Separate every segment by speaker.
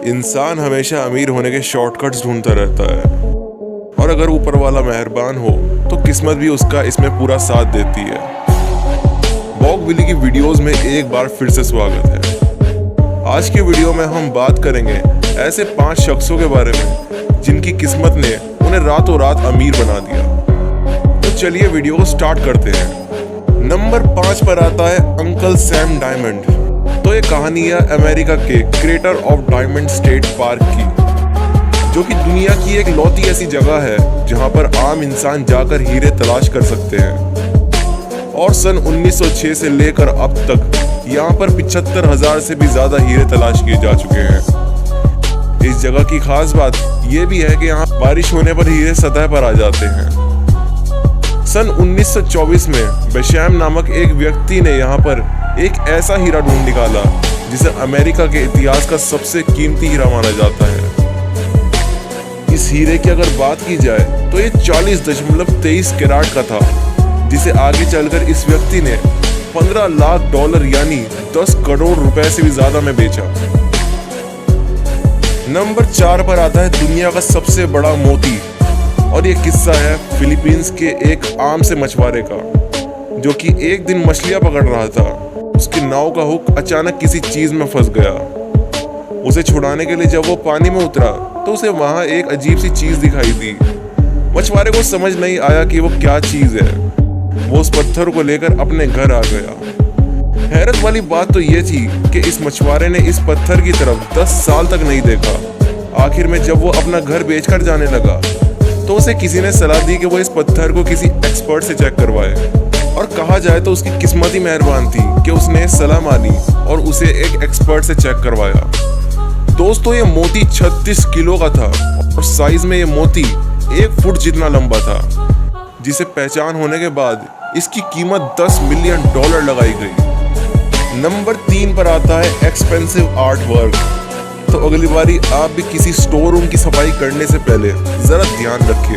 Speaker 1: इंसान हमेशा अमीर होने के शॉर्टकट्स ढूंढता रहता है, और अगर ऊपर वाला मेहरबान हो तो किस्मत भी उसका इसमें पूरा साथ देती है। बॉग विली की वीडियोस में एक बार फिर से स्वागत है। आज की वीडियो में हम बात करेंगे ऐसे 5 शख्सों के बारे में जिनकी किस्मत ने उन्हें रातों रात अमीर बना दिया। तो चलिए वीडियो को स्टार्ट करते हैं। नंबर 5 पर आता है अंकल सैम डायमंड। तो ये कहानी है अमेरिका के crater of diamond state park की, जो कि दुनिया की एक लौती ऐसी जगह है जहां पर आम इंसान जाकर हीरे तलाश कर सकते हैं। और सन 1906 से लेकर अब तक यहाँ पर 75,000 से भी ज्यादा हीरे तलाश किए जा चुके हैं। इस जगह की खास बात यह भी है कि यहाँ बारिश होने पर हीरे सतह पर आ जाते हैं। सन 1924 में बेशैम नामक एक व्यक्ति ने यहाँ पर एक ऐसा हीरा ढूंढ निकाला जिसे अमेरिका के इतिहास का सबसे कीमती हीरा माना जाता है। इस हीरे की अगर बात की जाए तो ये 40.23 कैरेट का था, जिसे आगे चलकर इस व्यक्ति ने $15 लाख यानी 10 करोड़ रुपए से भी ज्यादा में बेचा। नंबर 4 पर आता है दुनिया का सबसे बड़ा मोती, और ये किस्सा है फिलीपींस के एक आम से मछुआरे का, जो कि एक दिन मछलियां पकड़ रहा था। उसकी नाव का हुक अचानक किसी चीज में फंस गया। उसे छुड़ाने के लिए जब वो पानी में उतरा तो उसे वहां एक अजीब सी चीज दिखाई दी। मछुआरे को समझ नहीं आया कि वो क्या चीज है। वो उस पत्थर को लेकर अपने घर आ गया। हैरत वाली बात तो ये थी कि इस मछुआरे ने इस पत्थर की तरफ 10 साल तक नहीं देखा। आखिर में जब वो अपना घर बेचकर जाने लगा तो उसे किसी ने सलाह दी कि वो इस पत्थर को किसी एक्सपर्ट से चेक करवाए। और कहा जाए तो उसकी किस्मत ही मेहरबान थी कि उसने सलाह मानी और उसे एक एक्सपर्ट से चेक करवाया। दोस्तों, ये मोती 36 किलो का था और साइज में ये मोती 1 फुट जितना लंबा था, जिसे पहचान होने के बाद इसकी कीमत $10 मिलियन लगाई गई। नंबर 3 पर आता है एक्सपेंसिव आर्ट वर्क। तो अगली बारी आप भी किसी स्टोर रूम की सफाई करने से पहले जरा ध्यान रखिए,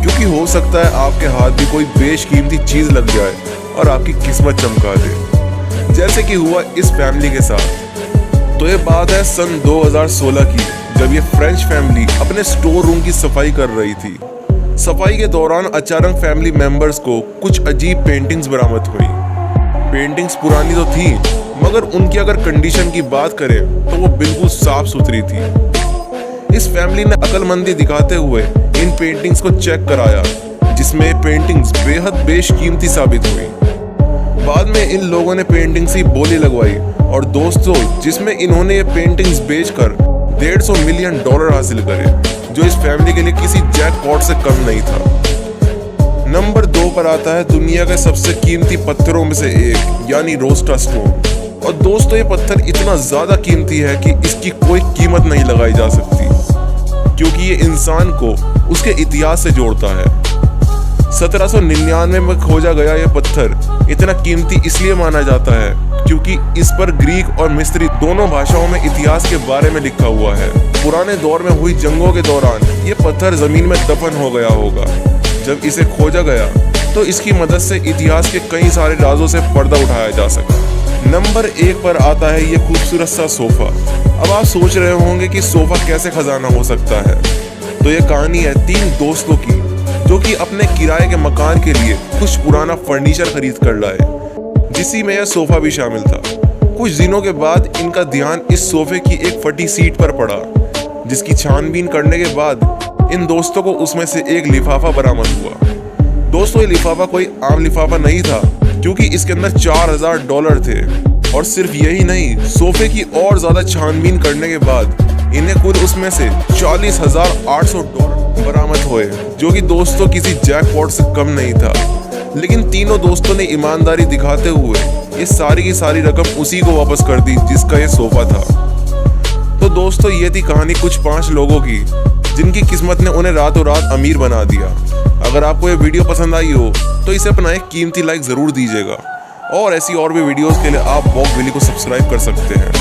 Speaker 1: क्योंकि हो सकता है आपके हाथ भी कोई बेशकीमती चीज लग जाए और आपकी किस्मत चमका दे, जैसे कि हुआ इस फैमिली के साथ। तो ये बात है सन 2016 की, जब ये फ्रेंच फैमिली अपने स्टोर रूम की सफाई कर रही थी। सफाई के दौरान अचानक फैमिली मेंबर्स को कुछ अजीब पेंटिंग्स बरामद हुई। पेंटिंग्स पुरानी तो थी, मगर उनकी अगर कंडीशन की बात करें तो वो बिल्कुल साफ सुथरी थी। इस फैमिली ने अक्लमंदी दिखाते हुए इन पेंटिंग्स को चेक कराया, जिसमें पेंटिंग्स बेहद बेशकीमती साबित हुई। बाद में इन लोगों ने पेंटिंग्स की बोली लगवाई, और दोस्तों, जिसमें इन्होंने ये पेंटिंग्स बेचकर $150 मिलियन हासिल करे, जो इस फैमिली के लिए किसी जैकपॉट से कम नहीं था। नंबर 2 पर आता है दुनिया के सबसे कीमती पत्थरों में से एक, यानी रोस्टा स्टोन। और दोस्तों, ये पत्थर इतना ज्यादा कीमती है कि इसकी कोई कीमत नहीं लगाई जा सकती, क्योंकि ये इंसान को उसके इतिहास से जोड़ता है। 1799 में खोजा गया यह पत्थर इतना कीमती इसलिए माना जाता है क्योंकि इस पर ग्रीक और मिस्री दोनों भाषाओं में इतिहास के बारे में लिखा हुआ है। पुराने दौर में हुई जंगों के दौरान ये पत्थर जमीन में दफन हो गया होगा। जब इसे खोजा गया तो इसकी मदद से इतिहास के कई सारे राजों से पर्दा उठाया जा सका। नंबर 1 पर आता है ये खूबसूरत सा सोफा। अब आप सोच रहे होंगे कि सोफा कैसे खजाना हो सकता है। तो ये कहानी है 3 दोस्तों की, जो कि अपने किराए के मकान के लिए कुछ पुराना फर्नीचर खरीद कर लाए, जिसी में यह सोफा भी शामिल था। कुछ दिनों के बाद इनका ध्यान इस सोफे की एक फटी सीट पर पड़ा, जिसकी छानबीन करने के बाद इन दोस्तों को उसमें से एक लिफाफा बरामद हुआ। दोस्तों, ये लिफाफा कोई आम लिफाफा नहीं था, क्योंकि इसके अंदर $4,000 थे। और सिर्फ यही नहीं, सोफे की और ज्यादा छानबीन करने के बाद इन्हें कुल उसमें से $40,800 बरामद हुए, जो कि दोस्तों किसी जैकपॉट से कम नहीं था। लेकिन तीनों दोस्तों ने ईमानदारी दिखाते हुए ये सारी की सारी रकम उसी को वापस कर दी जिसका ये सोफा था। तो दोस्तों, ये थी कहानी कुछ 5 लोगों की जिनकी किस्मत ने उन्हें रातों रात अमीर बना दिया। अगर आपको ये वीडियो पसंद आई हो तो इसे अपना एक कीमती लाइक जरूर दीजिएगा, और ऐसी और भी वीडियोस के लिए आप बॉग विली को सब्सक्राइब कर सकते हैं।